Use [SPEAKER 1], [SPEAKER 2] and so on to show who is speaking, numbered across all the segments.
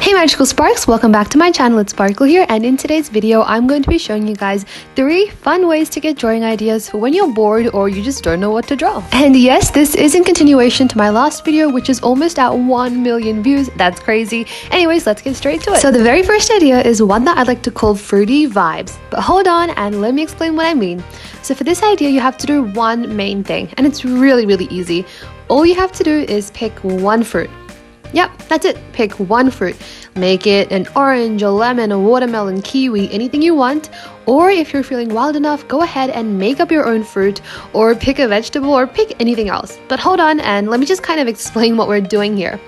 [SPEAKER 1] Hey magical sparks, welcome back to my channel. It's Sparkle here, and in today's video I'm going to be showing you guys 3 fun ways to get drawing ideas for when you're bored or you just don't know what to draw. And yes, this is in continuation to my last video, which is almost at 1 million views. That's crazy. Anyways, let's get straight to it. So the very first idea is one that I'd like to call fruity vibes, but hold on and let me explain what I mean. So for this idea you have to do one main thing, and it's really easy. All you have to do is pick one fruit. Yep, that's it. Pick one fruit. Make it an orange, a lemon, a watermelon, kiwi, anything you want. Or if you're feeling wild enough, go ahead and make up your own fruit, or pick a vegetable, or pick anything else. But hold on and let me just kind of explain what we're doing here.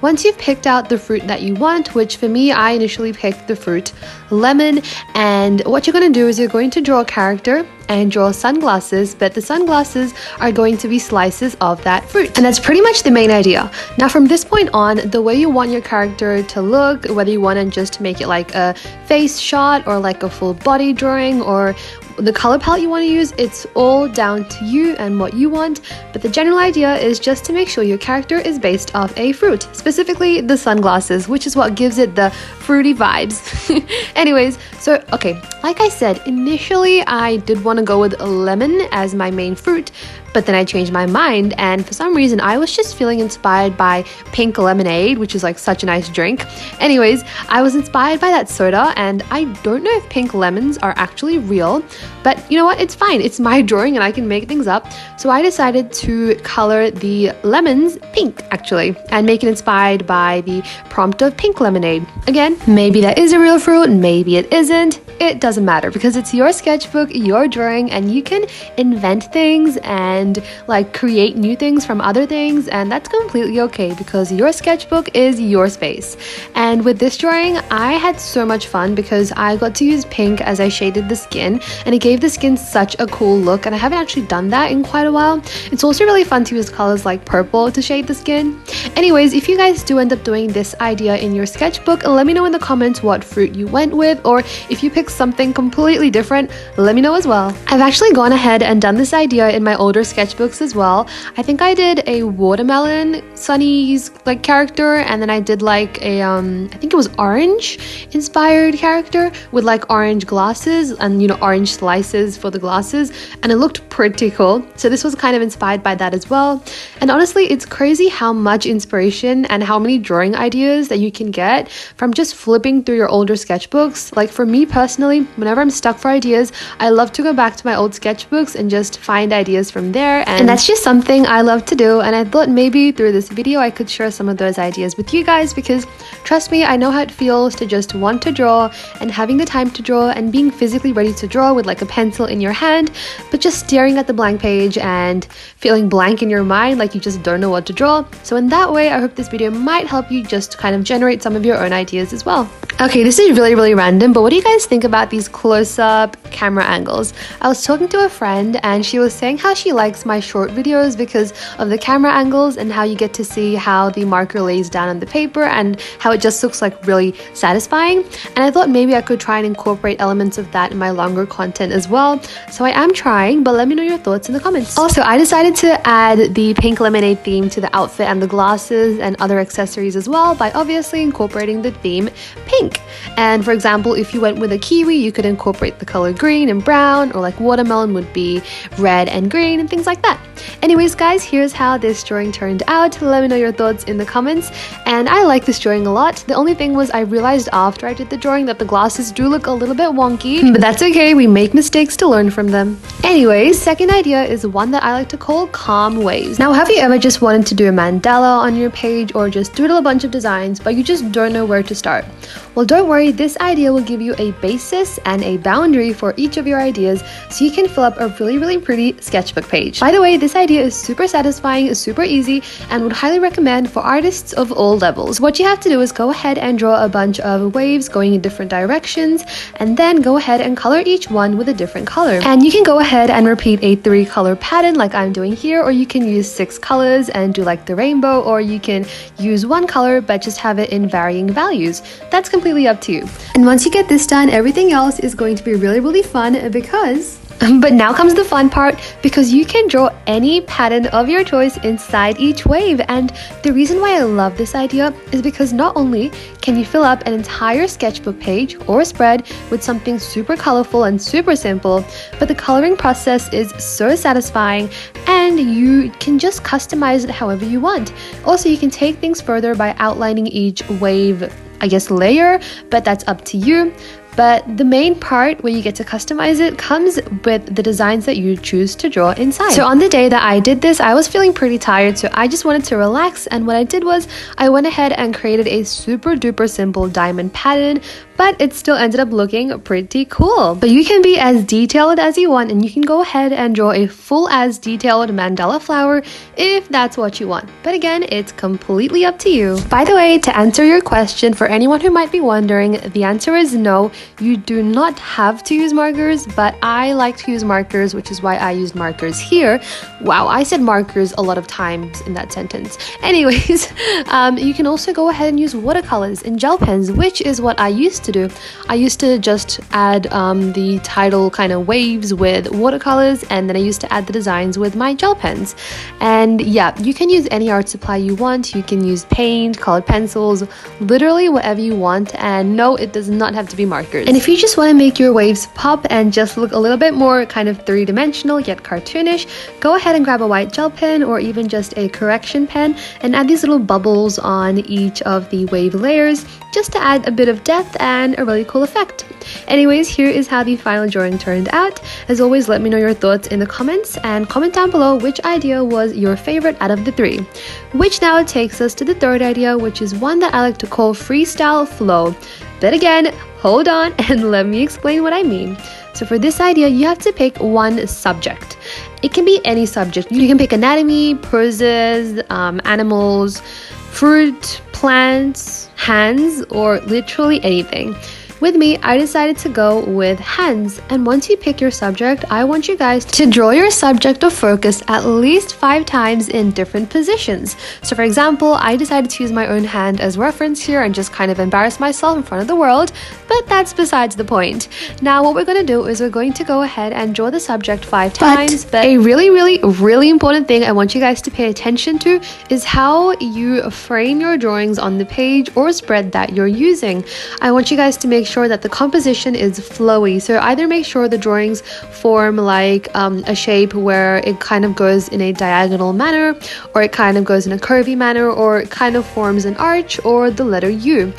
[SPEAKER 1] Once you've picked out the fruit that you want, which for me, I initially picked the fruit lemon, and what you're going to do is you're going to draw a character and draw sunglasses, but the sunglasses are going to be slices of that fruit. And that's pretty much the main idea. Now from this point on, the way you want your character to look, whether you want to just make it like a face shot or like a full body drawing or the color palette you want to use, it's all down to you and what you want, but the general idea is just to make sure your character is based off a fruit, specifically the sunglasses, which is what gives it the fruity vibes. Anyways, so okay, like I said, initially I did want to go with a lemon as my main fruit, but then I changed my mind, and for some reason I was just feeling inspired by pink lemonade, which is like such a nice drink. Anyways, I was inspired by that soda, and I don't know if pink lemons are actually real, but you know what, it's fine, it's my drawing and I can make things up. So I decided to color the lemons pink actually, and make it inspired by the prompt of pink lemonade. Again, maybe that is a real fruit, maybe it isn't. It doesn't matter because it's your sketchbook, your drawing, and you can invent things and like create new things from other things, and that's completely okay because your sketchbook is your space. And with this drawing, I had so much fun because I got to use pink as I shaded the skin, and it gave the skin such a cool look, and I haven't actually done that in quite a while. It's also really fun to use colors like purple to shade the skin. Anyways, if you guys do end up doing this idea in your sketchbook, let me know in the comments what fruit you went with, or if you pick something completely different, let me know as well. I've actually gone ahead and done this idea in my older sketchbooks as well. I think I did a watermelon Sunny's like character, and then I did like a I think it was orange inspired character with like orange glasses and, you know, orange slices for the glasses, and it looked pretty cool. So this was kind of inspired by that as well. And honestly, it's crazy how much inspiration and how many drawing ideas that you can get from just flipping through your older sketchbooks. Like for me personally, whenever I'm stuck for ideas, I love to go back to my old sketchbooks and just find ideas from there, and that's just something I love to do. And I thought maybe through this video I could share some of those ideas with you guys, because trust me, I know how it feels to just want to draw and having the time to draw and being physically ready to draw with like a pencil in your hand, but just staring at the blank page and feeling blank in your mind, like you just don't know what to draw. So in that way, I hope this video might help you just kind of generate some of your own ideas as well. Okay, this is really random, but what do you guys think about these close-up camera angles? I was talking to a friend and she was saying how she likes my short videos because of the camera angles and how you get to see how the marker lays down on the paper and how it just looks like really satisfying. And I thought maybe I could try and incorporate elements of that in my longer content as well. So I am trying, but let me know your thoughts in the comments. Also, I decided to add the pink lemonade theme to the outfit and the glasses and other accessories as well by obviously incorporating the theme pink. And for example, if you went with a kiwi, you could incorporate the color green and brown, or like watermelon would be red and green and things like that. Anyways guys, here's how this drawing turned out. Let me know your thoughts in the comments. And I like this drawing a lot. The only thing was I realized after I did the drawing that the glasses do look a little bit wonky, but that's okay, we make mistakes to learn from them. Anyways, second idea is one that I like to call calm waves. Now, have you ever just wanted to do a mandala on your page or just doodle a bunch of designs, but you just don't know where to start? Well, don't worry, this idea will give you a basis and a boundary for each of your ideas so you can fill up a really pretty sketchbook page. By the way, this idea is super satisfying, super easy, and would highly recommend for artists of all levels. What you have to do is go ahead and draw a bunch of waves going in different directions, and then go ahead and color each one with a different color. And you can go ahead and repeat a 3-color pattern like I'm doing here, or you can use 6 colors and do like the rainbow, or you can use 1 color but just have it in varying values. That's completely up to you. And once you get this done, everything else is going to be really fun because But now comes the fun part, because you can draw any pattern of your choice inside each wave. And the reason why I love this idea is because not only can you fill up an entire sketchbook page or spread with something super colorful and super simple, but the coloring process is so satisfying and you can just customize it however you want. Also, you can take things further by outlining each wave, I guess, layer, but that's up to you. But the main part where you get to customize it comes with the designs that you choose to draw inside. So on the day that I did this, I was feeling pretty tired, so I just wanted to relax, and what I did was I went ahead and created a super duper simple diamond pattern, but it still ended up looking pretty cool. But you can be as detailed as you want, and you can go ahead and draw a full as detailed mandala flower if that's what you want. But again, it's completely up to you. By the way, to answer your question, for anyone who might be wondering, the answer is no. You do not have to use markers, but I like to use markers, which is why I used markers here. Wow, I said markers a lot of times in that sentence. Anyways, you can also go ahead and use watercolors and gel pens, which is what I used to do. I used to just add the title kind of waves with watercolors, and then I used to add the designs with my gel pens. And yeah, you can use any art supply you want. You can use paint, colored pencils, literally whatever you want. And no, it does not have to be markers. And if you just want to make your waves pop and just look a little bit more kind of three-dimensional yet cartoonish, go ahead and grab a white gel pen or even just a correction pen and add these little bubbles on each of the wave layers just to add a bit of depth and a really cool effect. Anyways, here is how the final drawing turned out. As always, let me know your thoughts in the comments and comment down below which idea was your favorite out of the three. Which now takes us to the third idea, which is one that I like to call freestyle flow. But again, hold on and let me explain what I mean. So for this idea, you have to pick one subject. It can be any subject. You can pick anatomy, poses, animals, fruit, plants, hands, or literally anything. With me, I decided to go with hands, and once you pick your subject, I want you guys to draw your subject of focus at least 5 times in different positions. So for example, I decided to use my own hand as reference here and just kind of embarrass myself in front of the world, but that's besides the point. Now what we're going to do is we're going to go ahead and draw the subject 5 times, but a really important thing I want you guys to pay attention to is how you frame your drawings on the page or spread that you're using. I want you guys to make sure that the composition is flowy. So either make sure the drawings form like a shape where it kind of goes in a diagonal manner, or it kind of goes in a curvy manner, or it kind of forms an arch or the letter U.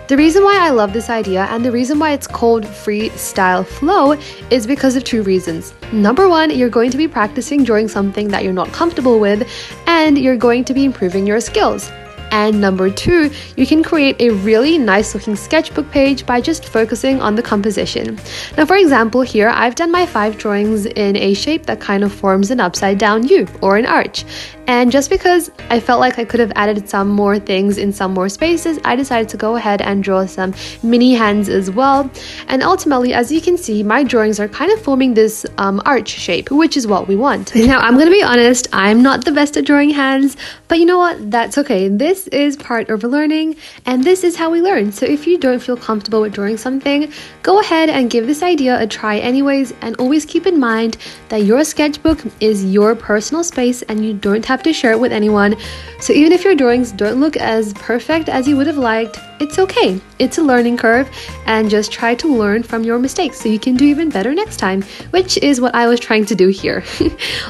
[SPEAKER 1] The reason why I love this idea and the reason why it's called freestyle flow is because of 2 reasons. Number 1, you're going to be practicing drawing something that you're not comfortable with, and you're going to be improving your skills. And number 2, you can create a really nice looking sketchbook page by just focusing on the composition. Now for example, here I've done my 5 drawings in a shape that kind of forms an upside down U or an arch. And just because I felt like I could have added some more things in some more spaces, I decided to go ahead and draw some mini hands as well. And ultimately, as you can see, my drawings are kind of forming this arch shape, which is what we want. Now, I'm going to be honest, I'm not the best at drawing hands, but you know what? That's okay. This is part of learning, and this is how we learn. So if you don't feel comfortable with drawing something, go ahead and give this idea a try anyways, and always keep in mind that your sketchbook is your personal space and you don't have to share it with anyone. So even if your drawings don't look as perfect as you would have liked, it's okay. It's a learning curve, and just try to learn from your mistakes so you can do even better next time, which is what I was trying to do here.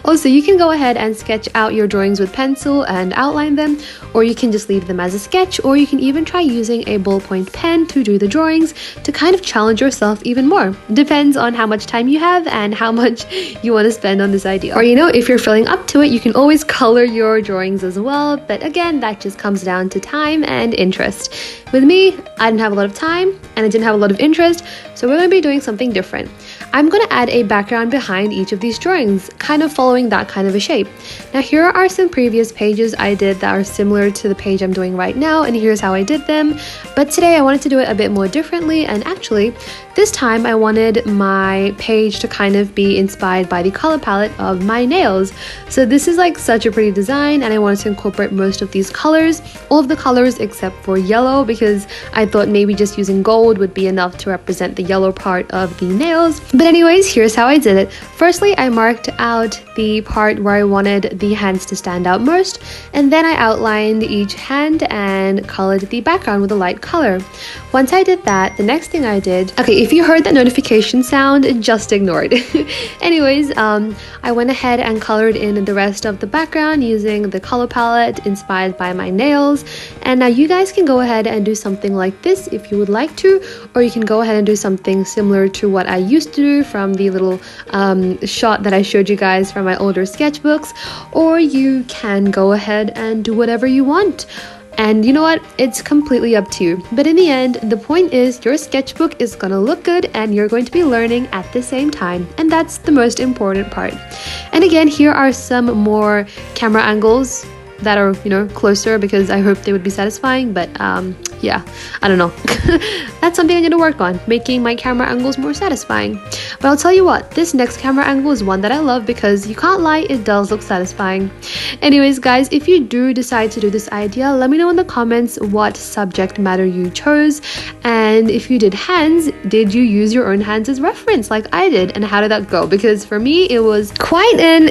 [SPEAKER 1] Also, you can go ahead and sketch out your drawings with pencil and outline them, or you can just leave them as a sketch, or you can even try using a ballpoint pen to do the drawings to kind of challenge yourself even more. Depends on how much time you have and how much you want to spend on this idea. Or if you're feeling up to it, you can always color your drawings as well, but again, that just comes down to time and interest. With me, I didn't have a lot of time and I didn't have a lot of interest, so we're going to be doing something different. I'm going to add a background behind each of these drawings, kind of following that kind of a shape. Now here are some previous pages I did that are similar to the page I'm doing right now, and here's how I did them. But today I wanted to do it a bit more differently, and actually this time I wanted my page to kind of be inspired by the color palette of my nails. So this is like such a pretty design, and I wanted to incorporate most of these colors, all of the colors except for yellow, because I thought maybe just using gold would be enough to represent the yellow part of the nails. But But anyways, here's how I did it. Firstly, I marked out the part where I wanted the hands to stand out most, and then I outlined each hand and colored the background with a light color. Once I did that, the next thing I did, okay, if you heard that notification sound, just ignore it. Anyways, I went ahead and colored in the rest of the background using the color palette inspired by my nails. And now you guys can go ahead and do something like this if you would like to, or you can go ahead and do something similar to what I used to do from the little shot that I showed you guys from my older sketchbooks, or you can go ahead and do whatever you want. And you know what? It's completely up to you. But in the end, the point is your sketchbook is gonna look good and you're going to be learning at the same time. And that's the most important part. And again, here are some more camera angles that are, you know, closer because I hope they would be satisfying. But yeah, I don't know. That's something I'm going to work on, making my camera angles more satisfying. But I'll tell you what, this next camera angle is one that I love because you can't lie, it does look satisfying. Anyways, guys, if you do decide to do this idea, let me know in the comments what subject matter you chose. And if you did hands, did you use your own hands as reference like I did? And how did that go? Because for me, it was quite an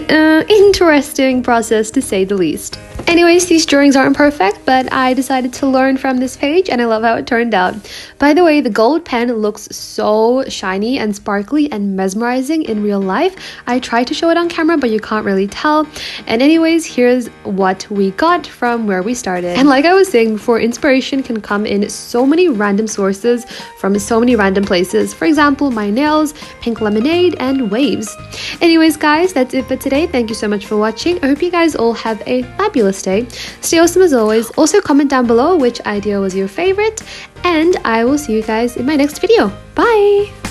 [SPEAKER 1] interesting process to say the least. Anyways, these drawings aren't perfect, but I decided to learn from this page and I love how it turned out. By the way, the gold pen looks so shiny and sparkly and mesmerizing in real life. I tried to show it on camera, but you can't really tell. And anyways, here's what we got from where we started. And like I was saying before, inspiration can come in so many random sources from so many random places. For example, my nails, pink lemonade, and waves. Anyways, guys, that's it for today. Thank you so much for watching. I hope you guys all have a fabulous day. Stay awesome as always. Also comment down below which idea was your favorite, and I will see you guys in my next video. Bye!